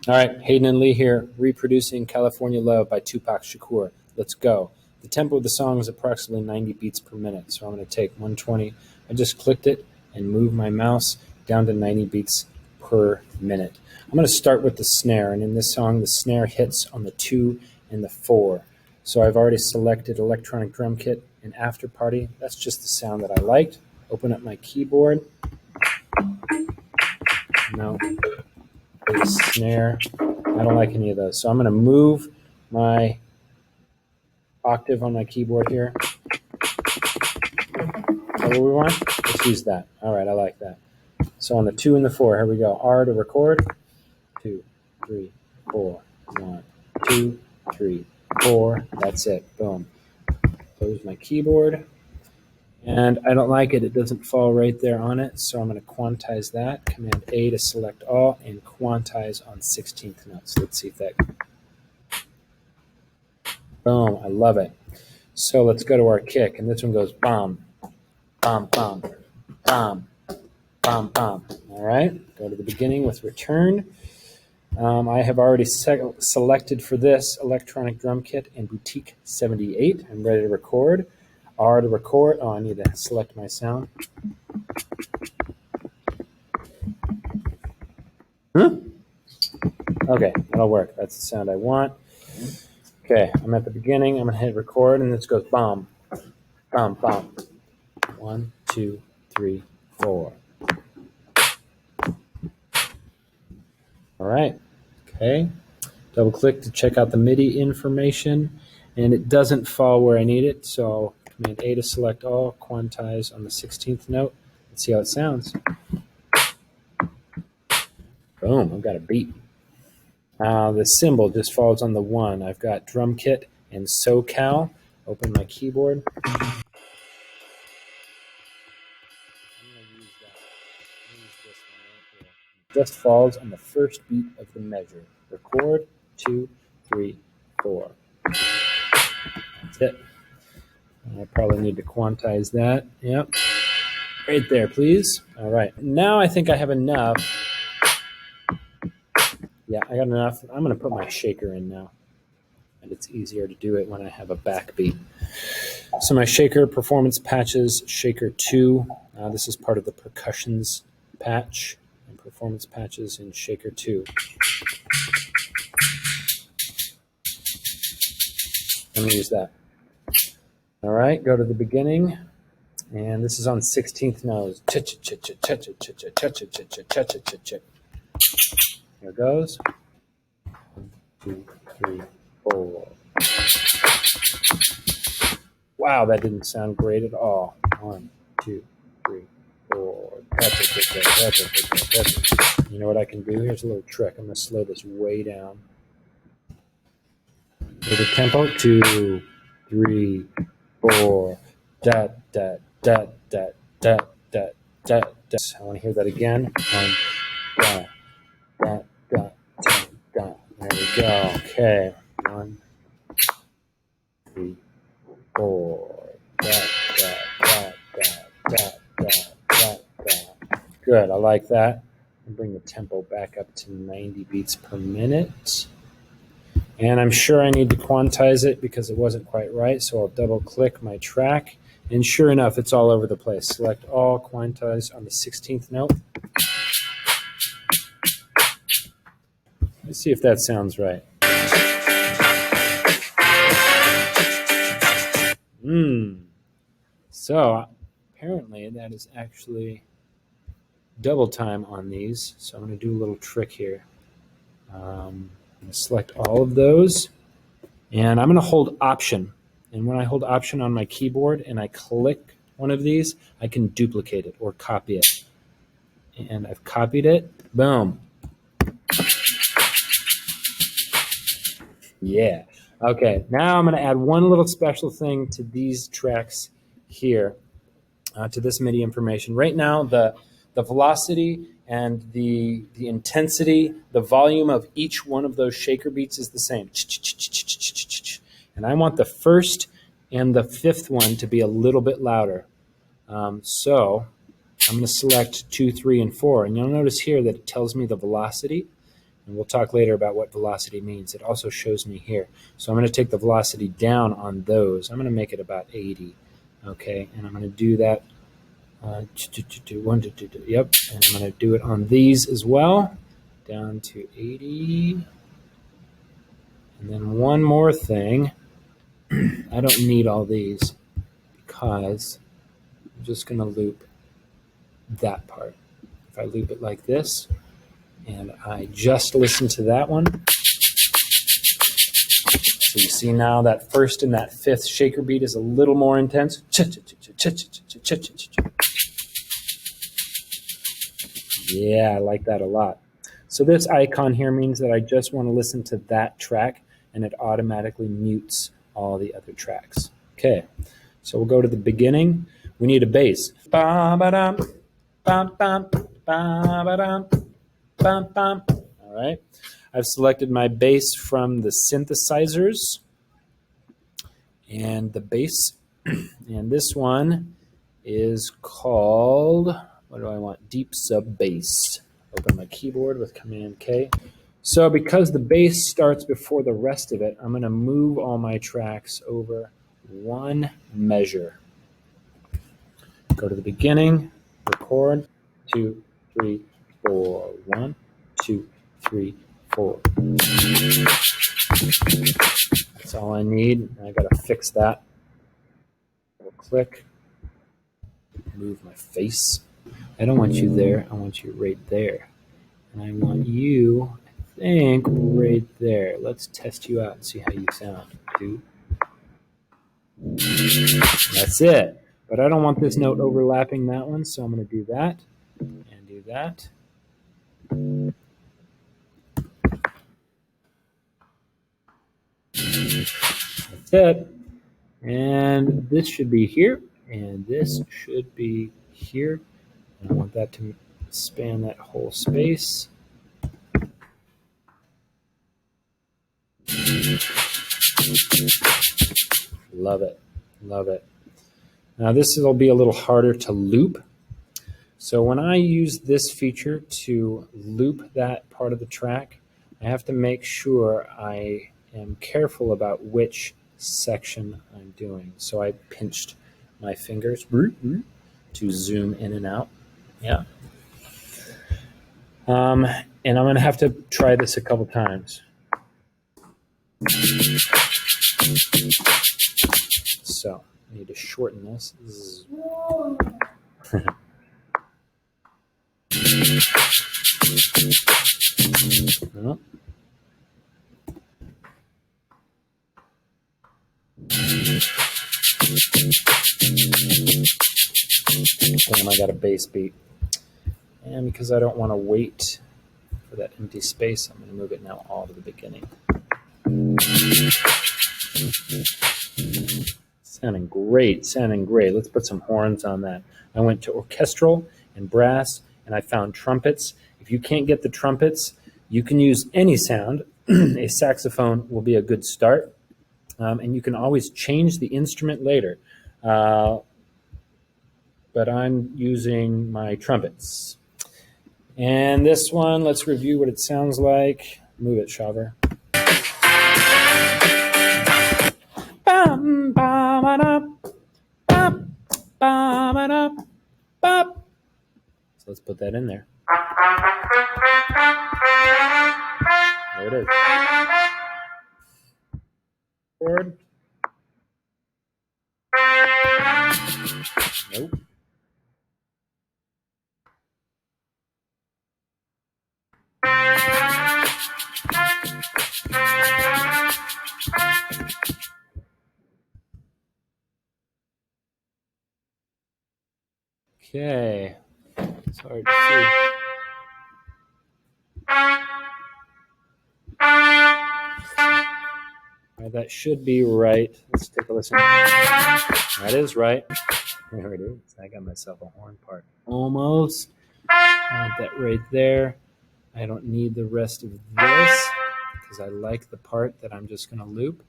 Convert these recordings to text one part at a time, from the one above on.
All right, Hayden and Lee here, reproducing California Love by Tupac Shakur. Let's go. The tempo of the song is approximately 90 beats per minute, so I'm going to take 120. I just clicked it and moved my mouse down to 90 beats per minute. I'm going to start with the snare, and in this song, the snare hits on the 2 and the 4. So I've already selected electronic drum kit and after party. That's just the sound that I liked. Open up my keyboard. No. The snare. I don't like any of those. So I'm going to move my octave on my keyboard here. Is that what we want? Let's use that. All right, I like that. So on the 2 and the 4, here we go. R to record. 2, 3, 4. 1, 2, 3, 4. That's it. Boom. Close my keyboard. And I don't like it. It doesn't fall right there on it, so I'm going to quantize that. Command A to select all and quantize on 16th notes. Let's see if that... Boom. I love it. So let's go to our kick, and this one goes bum, bum, bum, bum, bum, bum. All right. Go to the beginning with return. I have already selected for this electronic drum kit and Boutique 78. I'm ready to record. R to record. Oh, I need to select my sound. Okay, that'll work. That's the sound I want. Okay, I'm at the beginning. I'm going to hit record, and this goes bum, bum, bum. 1, 2, 3, 4. All right. Okay. Double click to check out the MIDI information, and it doesn't fall where I need it, so Command A to select all, quantize on the 16th note. Let's see how it sounds. Boom, I've got a beat. The cymbal just falls on the 1. I've got drum kit and SoCal. Open my keyboard. I'm going to use that. Use this one right here. It just falls on the first beat of the measure. Record, 2, 3, 4. That's it. I probably need to quantize that. Yep. Right there, please. All right. Now I think I have enough. Yeah, I got enough. I'm going to put my shaker in now. And it's easier to do it when I have a backbeat. So my shaker performance patches, shaker 2. This is part of the percussions patch and performance patches in shaker 2. Let me use that. All right, go to the beginning, and this is on 16th notes. Here it goes. 1, 2, 3, 4. Wow, that didn't sound great at all. 1, 2, 3, 4. You know what I can do? Here's a little trick. I'm going to slow this way down. With the tempo, 2, 3, 4, da da da da da da da da. I want to hear that again. 1, da da da da da. There we go. Okay. 1, 3, 4. Da da da da da da da da. Good. I like that. And bring the tempo back up to 90 beats per minute. And I'm sure I need to quantize it because it wasn't quite right, so I'll double click my track. And sure enough, it's all over the place. Select all, quantize on the 16th note. Let's see if that sounds right. So apparently that is actually double time on these. So I'm going to do a little trick here. I'm going to select all of those, and I'm going to hold Option. And when I hold Option on my keyboard and I click one of these, I can duplicate it or copy it. And I've copied it. Boom. Yeah. Okay, now I'm going to add one little special thing to these tracks here, to this MIDI information. Right now, the velocity and the intensity, the volume of each one of those shaker beats is the same. And I want the first and the fifth one to be a little bit louder. So I'm going to select 2, 3, and 4. And you'll notice here that it tells me the velocity. And we'll talk later about what velocity means. It also shows me here. So I'm going to take the velocity down on those. I'm going to make it about 80. Okay, and I'm going to do that. Yep, and I'm going to do it on these as well. Down to 80. And then one more thing. I don't need all these because I'm just going to loop that part. If I loop it like this, and I just listen to that one. So you see now that first and that fifth shaker beat is a little more intense. Yeah, I like that a lot. So this icon here means that I just want to listen to that track, and it automatically mutes all the other tracks. Okay, so we'll go to the beginning. We need a bass. Ba-ba-dum, bam-bam, ba-ba-dum. Bum, bum. All right, I've selected my bass from the synthesizers and the bass, and this one is called, what do I want? Deep sub bass. Open my keyboard with Command K. So because the bass starts before the rest of it, I'm going to move all my tracks over one measure. Go to the beginning, record, 2, 3, 4, 1, 2, 3, 4. That's all I need. I got to fix that. Double click. Move my face. I don't want you there. I want you right there. And I want you, I think, right there. Let's test you out and see how you sound. 2. That's it. But I don't want this note overlapping that one, so I'm going to do that and do that. That's it. And this should be here, and this should be here. And I want that to span that whole space. Love it. Love it. Now this will be a little harder to loop. So when I use this feature to loop that part of the track, I have to make sure I am careful about which section I'm doing. So I pinched my fingers to zoom in and out. Yeah. And I'm going to have to try this a couple times. So I need to shorten this. No. And I got a bass beat. And because I don't want to wait for that empty space, I'm going to move it now all to the beginning. Sounding great, sounding great. Let's put some horns on that. I went to orchestral and brass, and I found trumpets. If you can't get the trumpets, you can use any sound. A saxophone will be a good start. And you can always change the instrument later. But I'm using my trumpets. And this one, let's review what it sounds like. Move it, Shaver. So let's put that in there. There it is. Chord. Nope. Okay. It's hard to see. All right, that should be right. Let's take a listen. That is right. There it is. I got myself a horn part. Almost. I want that right there. I don't need the rest of this because I like the part that I'm just going to loop.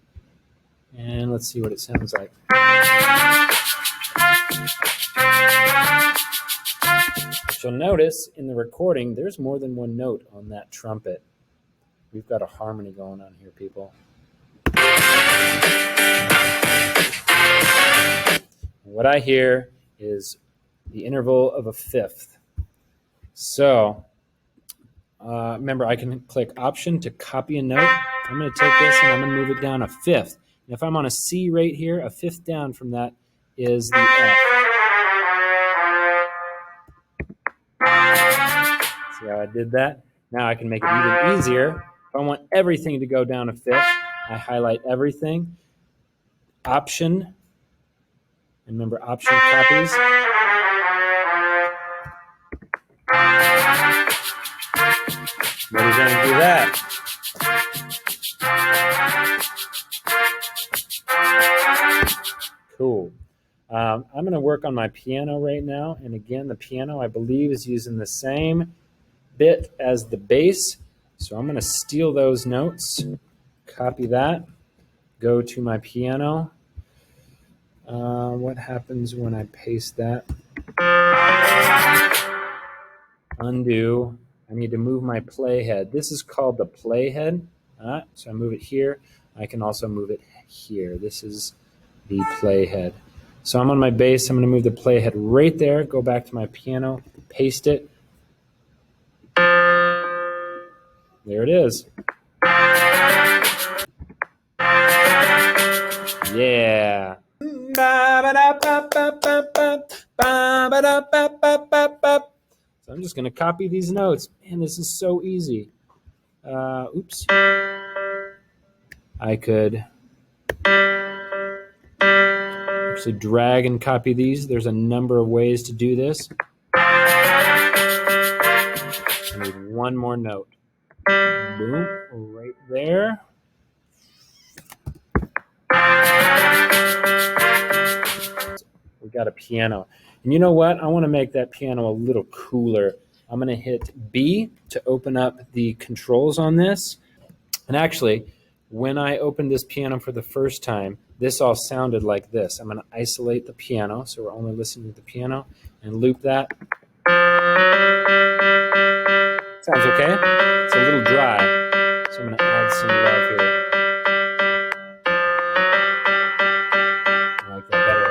And let's see what it sounds like. But you'll notice in the recording, there's more than one note on that trumpet. We've got a harmony going on here, people. What I hear is the interval of a fifth. So remember, I can click Option to copy a note. I'm going to take this and I'm going to move it down a fifth. And if I'm on a C right here, a fifth down from that is the F. See how I did that? Now I can make it even easier. If I want everything to go down a fifth, I highlight everything. Option. And remember, Option copies. What are we going to do that? Cool. I'm going to work on my piano right now. And again, the piano, I believe, is using the same bit as the bass. So I'm going to steal those notes, copy that, go to my piano. What happens when I paste that? Undo. I need to move my playhead. This is called the playhead. So I move it here. I can also move it here. This is the playhead. So I'm on my bass. I'm going to move the playhead right there. Go back to my piano, paste it. There it is. Yeah. So I'm just going to copy these notes. Man, this is so easy. Oops. I could actually drag and copy these. There's a number of ways to do this. I need one more note. Boom, right there. We got a piano. And you know what? I want to make that piano a little cooler. I'm going to hit B to open up the controls on this. And actually, when I opened this piano for the first time, this all sounded like this. I'm going to isolate the piano, so we're only listening to the piano, and loop that. Sounds okay? It's a little dry, so I'm going to add some love here. I like that better.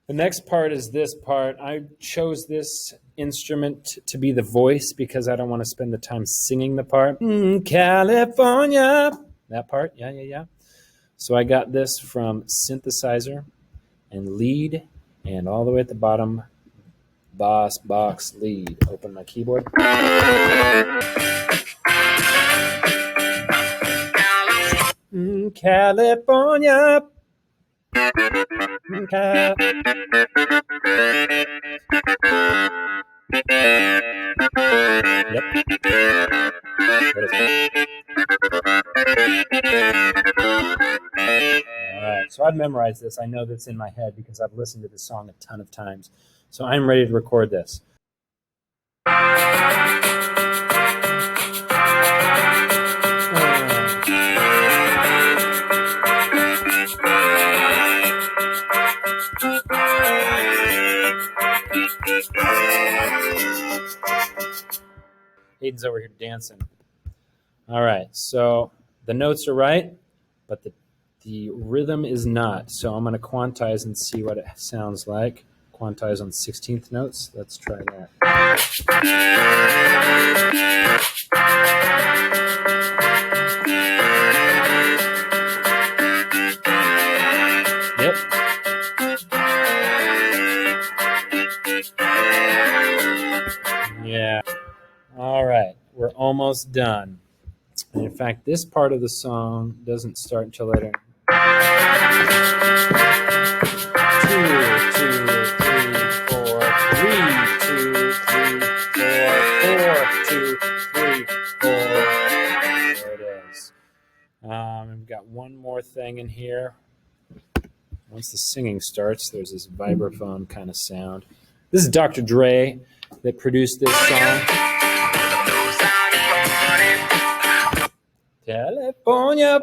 The next part is this part. I chose this instrument to be the voice because I don't want to spend the time singing the part. California. That part, yeah. So I got this from synthesizer and lead, and all the way at the bottom, boss, box, lead. Open my keyboard. California. Yep. All right, so I've memorized this. I know that's in my head because I've listened to this song a ton of times. So I'm ready to record this. Hayden's over here dancing. All right, so the notes are right, but the rhythm is not. So I'm going to quantize and see what it sounds like. Quantize on 16th notes. Let's try that. Yep. Yeah. All right, we're almost done. And in fact, this part of the song doesn't start until later. 2, 2, 3, 4, 3, 2, 3, 4, 2, 3, 4. There it is. We've got one more thing in here. Once the singing starts, there's this vibraphone kind of sound. This is Dr. Dre that produced this song. California.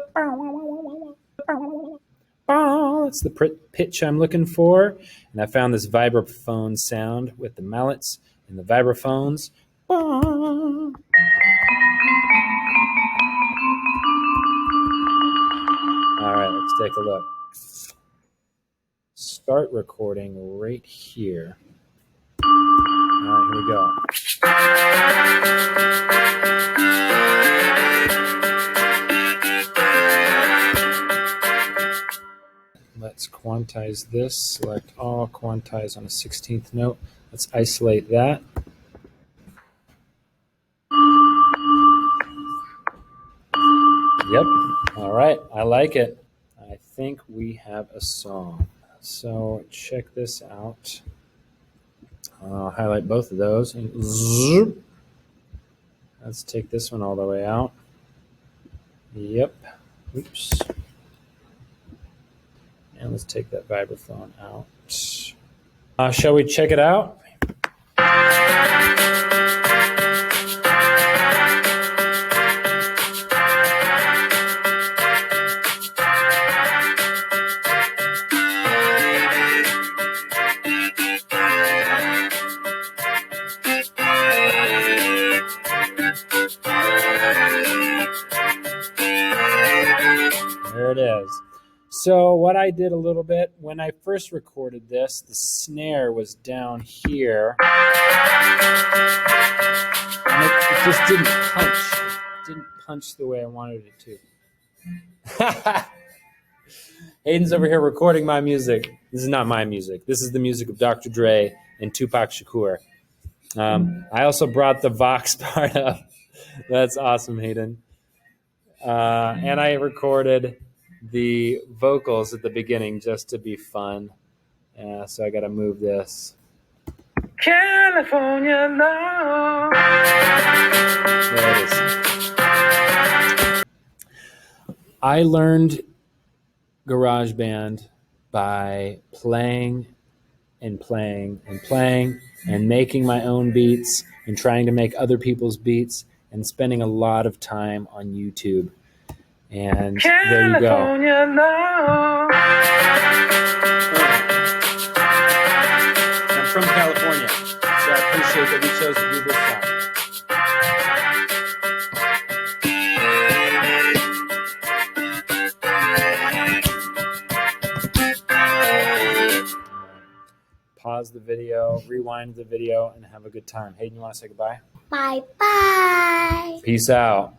what's the pitch I'm looking for? And I found this vibraphone sound with the mallets and the vibraphones. All right, let's take a look. Start recording right here. All right, here we go. Let's quantize this. Select all, quantize on a 16th note. Let's isolate that. Yep. All right. I like it. I think we have a song. So check this out. I'll highlight both of those. And zoop. Let's take this one all the way out. Yep. Oops. And let's take that vibraphone out. Shall we check it out? There it is. So what I did a little bit, when I first recorded this, the snare was down here. And it just didn't punch. It didn't punch the way I wanted it to. Hayden's over here recording my music. This is not my music. This is the music of Dr. Dre and Tupac Shakur. I also brought the Vox part up. That's awesome, Hayden. And I recorded the vocals at the beginning just to be fun. So I got to move this. California love. There it is. I learned GarageBand by playing and playing and playing and making my own beats and trying to make other people's beats and spending a lot of time on YouTube. And there you go. I'm from California, so I appreciate that we chose to do this song. Pause the video, rewind the video, and have a good time. Hayden, you want to say goodbye? Bye-bye. Peace out.